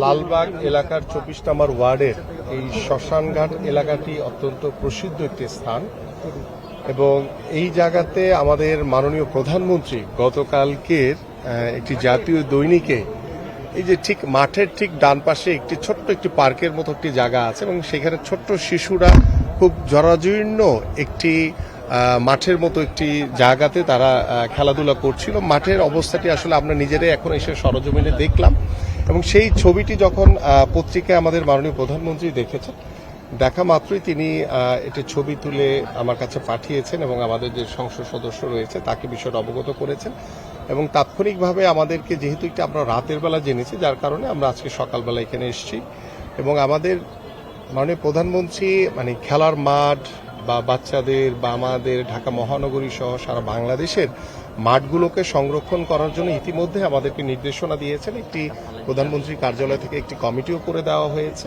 লালবাগ এলাকার ২৪ নম্বর ওয়ার্ডের এই শ্মশানঘাট এলাকাটি অত্যন্ত প্রসিদ্ধ একটি স্থান এবং এই জায়গাতে আমাদের মাননীয় প্রধানমন্ত্রী গতকালকের একটি জাতীয় দৈনিকে এই যে ঠিক মাঠের ঠিক ডান পাশে একটি ছোট্ট একটি পার্কের মতো একটি জায়গা আছে এবং সেখানে ছোট্ট শিশুরা খুব জরাজীর্ণ একটি মাঠের মতো একটি জায়গাতে তারা খেলাধুলা করছিল। মাঠের অবস্থাটি আসলে আমরা নিজেরাই এখন এসে সরজমিনে দেখলাম এবং সেই ছবিটি যখন পত্রিকায় আমাদের মাননীয় প্রধানমন্ত্রী দেখেছেন, দেখা মাত্রই তিনি একটি ছবি তুলে আমার কাছে পাঠিয়েছেন এবং আমাদের যে সংসদ সদস্য রয়েছে তাকে বিষয়টা অবগত করেছেন এবং তাৎক্ষণিকভাবে আমাদেরকে যেহেতু একটু আমরা রাতের বেলা জেনেছি, যার কারণে আমরা আজকে সকালবেলা এখানে এসেছি এবং আমাদের মাননীয় প্রধানমন্ত্রী খেলার মাঠ বা বাচ্চাদের বা আমাদের ঢাকা মহানগরী সহ সারা বাংলাদেশের মাঠগুলোকে সংরক্ষণ করার জন্য ইতিমধ্যে আমাদেরকে নির্দেশনা দিয়েছেন। একটি প্রধানমন্ত্রী কার্যালয় থেকে একটি কমিটিও করে দেওয়া হয়েছে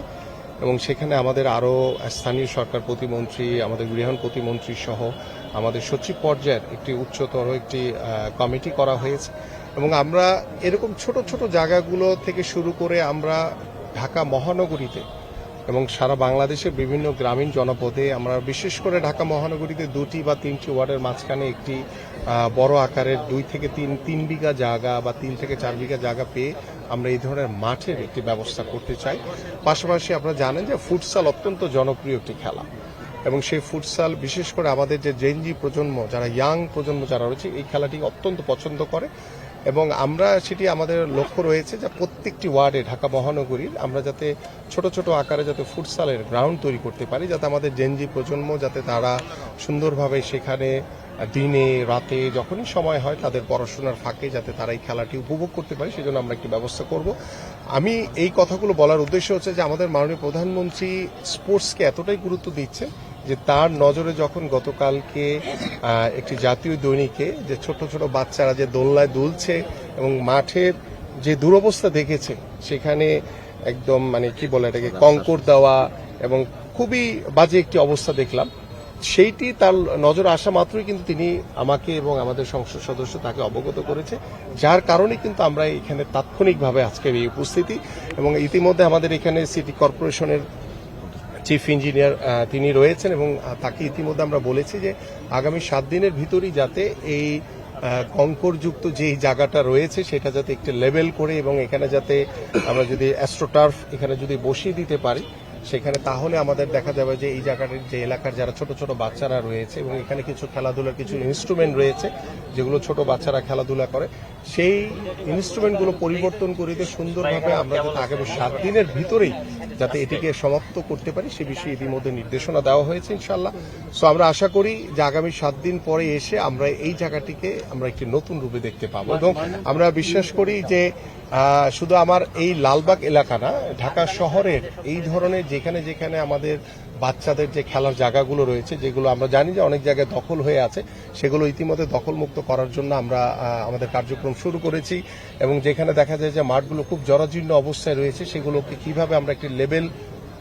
এবং সেখানে আমাদের আরও স্থানীয় সরকার প্রতিমন্ত্রী, আমাদের গৃহায়ণ প্রতিমন্ত্রী সহ আমাদের সচিব পর্যায়ের একটি উচ্চতর একটি কমিটি করা হয়েছে এবং আমরা এরকম ছোট ছোট জায়গাগুলো থেকে শুরু করে আমরা ঢাকা মহানগরীতে এবং সারা বাংলাদেশের বিভিন্ন গ্রামীণ জনপদে আমরা বিশেষ করে ঢাকা মহানগরীতে 2টি বা 3টি ওয়ার্ডের মাঝখানে একটি বড় আকারের 2 থেকে 3 বিঘা জায়গা বা 3 থেকে 4 বিঘা জায়গা পেয়ে আমরা এই ধরনের মাঠের একটি ব্যবস্থা করতে চাই। পাশাপাশি আপনারা জানেন যে ফুটসাল অত্যন্ত জনপ্রিয় একটি খেলা এবং সেই ফুটসাল বিশেষ করে আমাদের যে জেনজি প্রজন্ম, যারা ইয়াং প্রজন্ম যারা রয়েছে, এই খেলাটি অত্যন্ত পছন্দ করে এবং আমরা সেটি আমাদের লক্ষ্য রয়েছে যে প্রত্যেকটি ওয়ার্ডে ঢাকা মহানগরীর আমরা যাতে ছোট ছোট আকারে যাতে ফুটসালের গ্রাউন্ড তৈরি করতে পারি, যাতে আমাদের জেনজি প্রজন্ম যাতে তারা সুন্দরভাবে সেখানে দিনে রাতে যখনই সময় হয় তাদের পড়াশোনার ফাঁকে যাতে তারা এই খেলাটি উপভোগ করতে পারে, সেজন্য আমরা একটি ব্যবস্থা করব। আমি এই কথাগুলো বলার উদ্দেশ্য হচ্ছে যে আমাদের মাননীয় প্রধানমন্ত্রী স্পোর্টসকে এতটাই গুরুত্ব দিচ্ছে যে তার নজরে যখন গতকালকে একটি জাতীয় দৈনিকে যে ছোট ছোট বাচ্চারা যে দোলনায় দুলছে এবং মাঠের যে দুরবস্থা দেখেছে, সেখানে একদম কি বলে এটাকে কঙ্কর দেওয়া এবং খুবই বাজে একটি অবস্থা দেখলাম, সেইটি তার নজরে আসা মাত্রই কিন্তু তিনি আমাকে এবং আমাদের সংসদ সদস্য তাকে অবগত করেছে, যার কারণে কিন্তু আমরা এখানে তাৎক্ষণিকভাবে আজকের এই উপস্থিতি এবং ইতিমধ্যে আমাদের এখানে সিটি কর্পোরেশনের চিফ ইঞ্জিনিয়ার তিনি রয়েছেন এবং তাকে ইতিমধ্যে আমরা বলেছি যে আগামী 7 দিনের ভিতরই যাতে এই কঙ্করযুক্ত যে জায়গাটা রয়েছে সেটা যাতে একটু লেভেল করে এবং এখানে যাতে আমরা যদি অ্যাস্ট্রোটার্ফ এখানে যদি বসিয়ে দিতে পারি, সেখানে তাহলে আমাদের দেখা যাবে যে এই জায়গাটির যে এলাকার যারা ছোট ছোট বাচ্চারা রয়েছে এবং এখানে কিছু খেলাধুলার কিছু ইনস্ট্রুমেন্ট রয়েছে যেগুলো ছোট বাচ্চারা খেলাধুলা করে, সেই ইনস্ট্রুমেন্টগুলো পরিবর্তন করে দিয়ে সুন্দরভাবে আমরা যাতে আগামী 7 দিনের ভিতরেই যাতে এটিকে সমাপ্ত করতে পারি সে বিষয়ে ইতিমধ্যে নির্দেশনা দেওয়া হয়েছে ইনশাআল্লাহ। সো আমরা আশা করি যে আগামী 7 দিন পরে এসে আমরা এই জায়গাটিকে আমরা একটি নতুন রূপে দেখতে পাবো এবং আমরা বিশ্বাস করি যে শুধু আমার এই লালবাগ এলাকা না, ঢাকা শহরের এই ধরনের যেখানে যেখানে আমাদের বাচ্চাদের যে খেলার জায়গাগুলো রয়েছে, যেগুলো আমরা জানি যে অনেক জায়গায় দখল হয়ে আছে, সেগুলো ইতিমধ্যে দখলমুক্ত করার জন্য আমরা আমাদের কার্যক্রম শুরু করেছি এবং যেখানে দেখা যায় যে মাঠগুলো খুব জরাজীর্ণ অবস্থায় রয়েছে, সেগুলোকে কিভাবে আমরা একটি লেভেল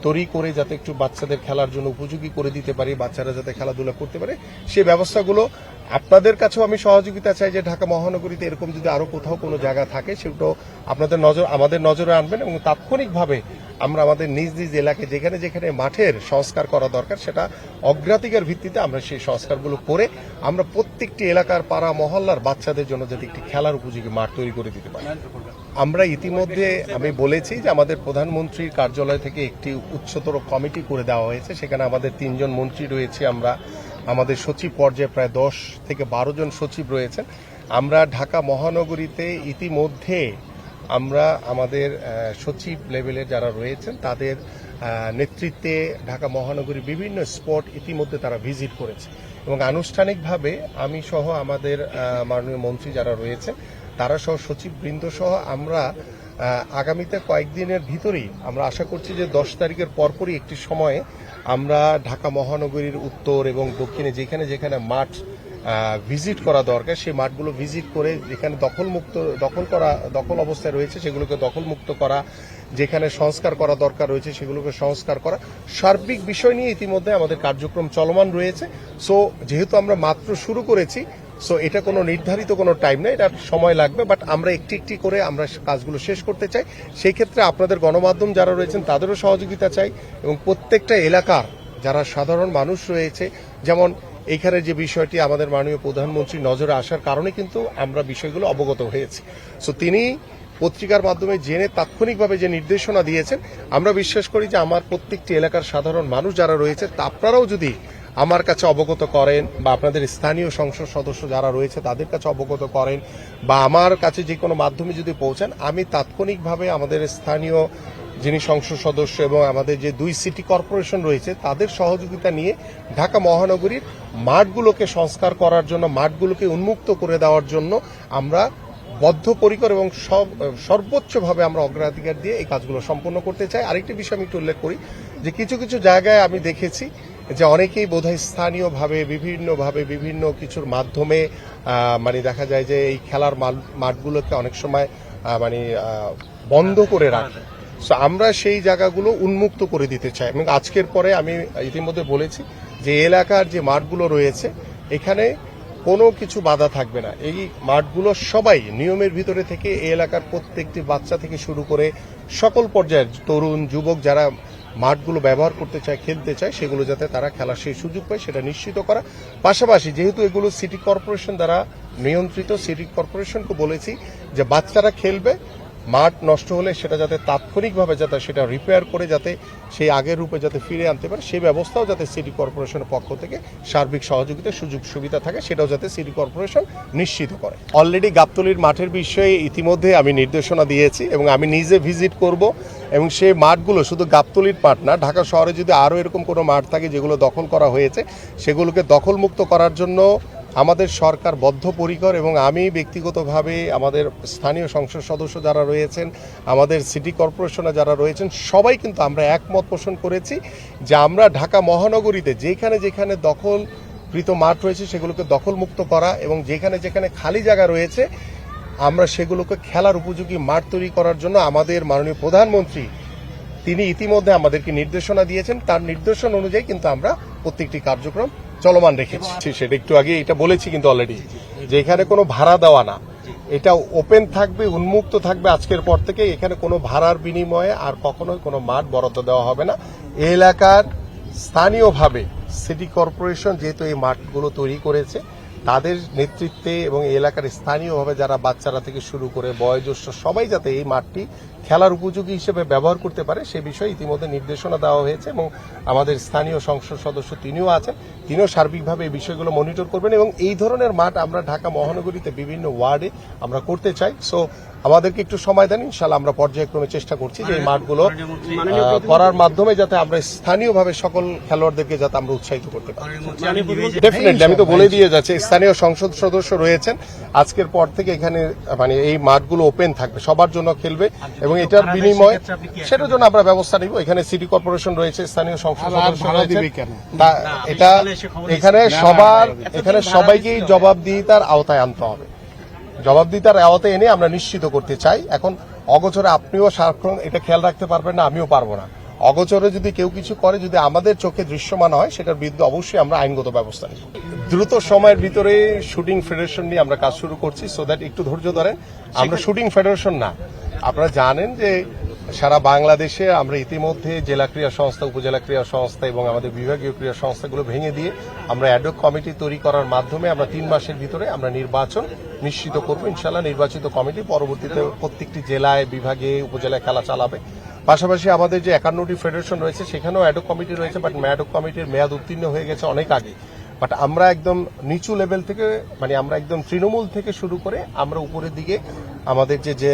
তৈরি করে যাতে একটু বাচ্চাদের খেলার জন্য উপযোগী করে দিতে পারি, বাচ্চারা যাতে খেলাধুলা করতে পারে, সেই ব্যবস্থাগুলো আপনাদের কাছেও আমি সহযোগিতা চাই যে ঢাকা মহানগরীতে এরকম যদি আরো কোথাও কোনো জায়গা থাকে সেগুলো আপনাদের আমাদের নজরে আনবেন এবং তাৎক্ষণিকভাবে আমরা আমাদের নিজ নিজ এলাকায় যেখানে যেখানে মাঠের সংস্কার করা দরকার সেটা অগ্রাধিকার ভিত্তিতে আমরা সেই সংস্কারগুলো করে আমরা প্রত্যেকটি এলাকার পাড়া মহল্লার বাচ্চাদের জন্য যাতে একটি খেলার উপযোগী মাঠ তৈরি করে দিতে পারি। আমরা ইতিমধ্যে আমি বলেছি যে আমাদের প্রধানমন্ত্রীর কার্যালয় থেকে একটি উচ্চতর কমিটি করে দেওয়া হয়েছে, সেখানে আমাদের 3 জন মন্ত্রী রয়েছে, আমরা আমাদের সচিব পর্যায়ে প্রায় 10 থেকে 12 জন সচিব রয়েছেন। আমরা ঢাকা মহানগরীতে ইতিমধ্যে আমরা আমাদের সচিব লেভেলের যারা রয়েছেন তাদের নেতৃত্বে ঢাকা মহানগরীর বিভিন্ন স্পট ইতিমধ্যে তারা ভিজিট করেছে এবং আনুষ্ঠানিকভাবে আমি সহ আমাদের মাননীয় মন্ত্রী যারা রয়েছে তারা সহ সচিব বৃন্দ সহ আমরা আগামীতে কয়েকদিনের ভিতরেই আমরা আশা করছি যে 10 তারিখের পরপরই একটি সময়ে আমরা ঢাকা মহানগরীর উত্তর এবং দক্ষিণে যেখানে যেখানে মাঠ ভিজিট করা দরকার সেই মাঠগুলো ভিজিট করে যেখানে দখল অবস্থায় রয়েছে সেগুলোকে দখলমুক্ত করা, যেখানে সংস্কার করা দরকার রয়েছে সেগুলোকে সংস্কার করা, সার্বিক বিষয় নিয়ে ইতিমধ্যে আমাদের কার্যক্রম চলমান রয়েছে। সো যেহেতু আমরা মাত্র শুরু করেছি, সো এটা কোনো নির্ধারিত কোনো টাইম নেই, এটা সময় লাগবে, বাট আমরা একটি একটি করে আমরা কাজগুলো শেষ করতে চাই। সেই ক্ষেত্রে আপনাদের গণমাধ্যম যারা রয়েছেন তাদেরও সহযোগিতা চাই, এবং প্রত্যেকটা এলাকার যারা সাধারণ মানুষ রয়েছে, যেমন এইখানে যে বিষয়টি আমাদের মাননীয় প্রধানমন্ত্রী নজরে আসার কারণে কিন্তু আমরা বিষয়গুলো অবগত হয়েছি। সো তিনি পত্রিকার মাধ্যমে জেনে তাৎক্ষণিকভাবে যে নির্দেশনা দিয়েছেন, আমরা বিশ্বাস করি যে আমার প্রত্যেকটি এলাকার সাধারণ মানুষ যারা রয়েছে আপনারাও যদি আমার কাছে অবগত করেন, বা আপনাদের স্থানীয় সংসদ সদস্য যারা রয়েছে তাদের কাছে অবগত করেন, বা আমার কাছে যে কোনো মাধ্যমে যদি পৌঁছান, আমি তাৎক্ষণিকভাবে আমাদের স্থানীয় যিনি সংসদ সদস্য এবং আমাদের যে 2 সিটি কর্পোরেশন রয়েছে তাদের সহযোগিতা নিয়ে ঢাকা মহানগরীর মাঠগুলোকে সংস্কার করার জন্য, মাঠগুলোকে উন্মুক্ত করে দেওয়ার জন্য আমরা বদ্ধপরিকর এবং সর্বোচ্চভাবে আমরা অগ্রাধিকার দিয়ে এই কাজগুলো সম্পন্ন করতে চাই। আরেকটি বিষয় আমি একটু উল্লেখ করি যে কিছু কিছু জায়গায় আমি দেখেছি যে অনেকেই বোধহয় স্থানীয়ভাবে বিভিন্ন কিছুর মাধ্যমে মানে দেখা যায় যে এই খেলার মাঠগুলোকে অনেক সময় বন্ধ করে রাখে। সো আমরা সেই জায়গাগুলো উন্মুক্ত করে দিতে চাই, এবং আজকের পরে আমি ইতিমধ্যে বলেছি যে এলাকার যে মাঠগুলো রয়েছে এখানে কোনো কিছু বাধা থাকবে না। এই মাঠগুলো সবাই নিয়মের ভিতরে থেকে এই এলাকার প্রত্যেকটি বাচ্চা থেকে শুরু করে সকল পর্যায়ের তরুণ যুবক যারা মাঠগুলো ব্যবহার করতে চায়, খেলতে চায়, সেগুলো যাতে তারা খেলার সেই সুযোগ পায় সেটা নিশ্চিত করা। পাশাপাশি যেহেতু এগুলো সিটি কর্পোরেশন দ্বারা নিয়ন্ত্রিত, সিটি কর্পোরেশনকে বলেছি যে বাচ্চারা খেলবে, মাঠ নষ্ট হলে সেটা যাতে তাৎক্ষণিকভাবে যাতে সেটা রিপেয়ার করে যাতে সেই আগের রূপে যাতে ফিরে আনতে পারে, সেই ব্যবস্থাও যাতে সিটি কর্পোরেশনের পক্ষ থেকে সার্বিক সহযোগিতার সুযোগ সুবিধা থাকে, সেটাও যাতে সিটি কর্পোরেশন নিশ্চিত করে। অলরেডি গাবতলীর মাঠের বিষয়ে ইতিমধ্যে আমি নির্দেশনা দিয়েছি, এবং আমি নিজে ভিজিট করব, এবং সেই মাঠগুলো শুধু গাবতলীর মাঠ না, ঢাকা শহরে যদি আরও এরকম কোনো মাঠ থাকে যেগুলো দখল করা হয়েছে সেগুলোকে দখলমুক্ত করার জন্য আমাদের সরকার বদ্ধপরিকর, এবং আমি ব্যক্তিগতভাবে আমাদের স্থানীয় সংসদ সদস্য যারা রয়েছেন, আমাদের সিটি কর্পোরেশনে যারা রয়েছেন, সবাই কিন্তু আমরা একমত পোষণ করেছি যে আমরা ঢাকা মহানগরীতে যেখানে যেখানে দখলকৃত মাঠ রয়েছে সেগুলোকে দখলমুক্ত করা, এবং যেখানে যেখানে খালি জায়গা রয়েছে আমরা সেগুলোকে খেলার উপযোগী মাঠ তৈরি করার জন্য আমাদের মাননীয় প্রধানমন্ত্রী তিনি ইতিমধ্যে আমাদেরকে নির্দেশনা দিয়েছেন। তার নির্দেশনা অনুযায়ী কিন্তু আমরা প্রত্যেকটি কার্যক্রম চলমান রেখেছি। সেটা একটু আগে এটা বলেছি কিন্তু অলরেডি যে এখানে কোনো ভাড়া দেওয়া না, এটা ওপেন থাকবে, উন্মুক্ত থাকবে আজকের পর থেকে। এখানে কোনো ভাড়ার বিনিময়ে আর কখনোই কোনো মাঠ বরাদ্দ দেওয়া হবে না। এই এলাকার স্থানীয়ভাবে সিটি কর্পোরেশন যেহেতু এই মাঠগুলো তৈরি করেছে তাদের নেতৃত্বে, এবং এই এলাকার স্থানীয়ভাবে যারা বাচ্চারা থেকে শুরু করে বয়োজ্যেষ্ঠ সবাই যাতে এই মাঠটি খেলার উপযোগী হিসেবে ব্যবহার করতে পারে সে বিষয়ে ইতিমধ্যে নির্দেশনা দেওয়া হয়েছে, এবং আমাদের স্থানীয় সংসদ সদস্য তিনিও আছেন, তিনিও সার্বিকভাবে এই বিষয়গুলো মনিটর করবেন, এবং এই ধরনের মাঠ আমরা ঢাকা মহানগরীতে বিভিন্ন ওয়ার্ডে আমরা করতে চাই। সো আমাদেরকে একটু সময় দেন, ইনশাআল্লাহ আমরা পর্যায়ক্রমে চেষ্টা করছি যে এই মাঠগুলো করার মাধ্যমে যাতে আমরা স্থানীয়ভাবে সকল খেলোয়াড়দেরকে যাতে আমরা উৎসাহিত করতে পারি। ডেফিনেটলি আমি তো বলে দিয়ে যাচ্ছি, স্থানীয় সংসদ সদস্য রয়েছেন, আজকের পর থেকে এখানে এই মাঠগুলো ওপেন থাকবে, সবার জন্য খেলবে, এবং এটার বিনিময়ে সেটার জন্য আমরা ব্যবস্থা নিব। এখানে সিটি কর্পোরেশন রয়েছে, স্থানীয় সংসদ সদস্য রয়েছে, এটা এখানে সবাইকেই জবাবদিহিতার আওতায় আনতে হবে। জবাবদিহিতার আওতায় এনে আমরা নিশ্চিত করতে চাই। এখন অগোচরে আপনিও সারাক্ষণ এটা খেয়াল রাখতে পারবেন না, আমিও পারবো না। অগোচরে যদি কেউ কিছু করে, যদি আমাদের চোখে দৃশ্যমান হয়, সেটার বিরুদ্ধে অবশ্যই আমরা আইনগত ব্যবস্থা নিব। দ্রুত সময়ের ভিতরে শুটিং ফেডারেশন নিয়ে আমরা কাজ শুরু করছি, সো দ্যাট একটু ধৈর্য ধরেন। আমরা শুটিং ফেডারেশন না, আপনারা জানেন যে সারা বাংলাদেশে আমরা ইতিমধ্যে জেলা ক্রীড়া সংস্থা, উপজেলা ক্রীড়া সংস্থা এবং আমাদের বিভাগীয় ক্রীড়া সংস্থাগুলো ভেঙে দিয়ে আমরা অ্যাডহক কমিটি তৈরি করার মাধ্যমে আমরা 3 মাসের ভিতরে আমরা নির্বাচন নিশ্চিত করব। ইনশাআল্লাহ নির্বাচিত কমিটি পরবর্তীতে প্রত্যেকটি জেলায়, বিভাগে, উপজেলায় খেলা চালাবে। পাশাপাশি আমাদের যে 51টি ফেডারেশন রয়েছে সেখানেও অ্যাডহক কমিটি রয়েছে, বাট অ্যাডহক কমিটির মেয়াদ উত্তীর্ণ হয়ে গেছে অনেক আগে। বাট আমরা একদম নিচু লেভেল থেকে, আমরা একদম তৃণমূল থেকে শুরু করে আমরা উপরের দিকে আমাদের যে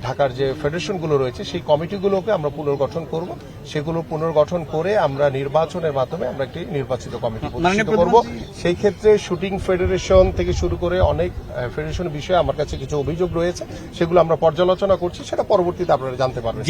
ঢাকার যে ফেডারেশনগুলো রয়েছে সেই কমিটিগুলোকে আমরা পুনর্গঠন করব। সেগুলো পুনর্গঠন করে আমরা নির্বাচনের মাধ্যমে আমরা একটি নির্বাচিত কমিটি প্রতিষ্ঠিত করব। সেই ক্ষেত্রে শুটিং ফেডারেশন থেকে শুরু করে অনেক ফেডারেশন বিষয়ে আমার কাছে কিছু অভিযোগ রয়েছে, সেগুলো আমরা পর্যালোচনা করছি, সেটা পরবর্তীতে আপনারা জানতে পারবেন।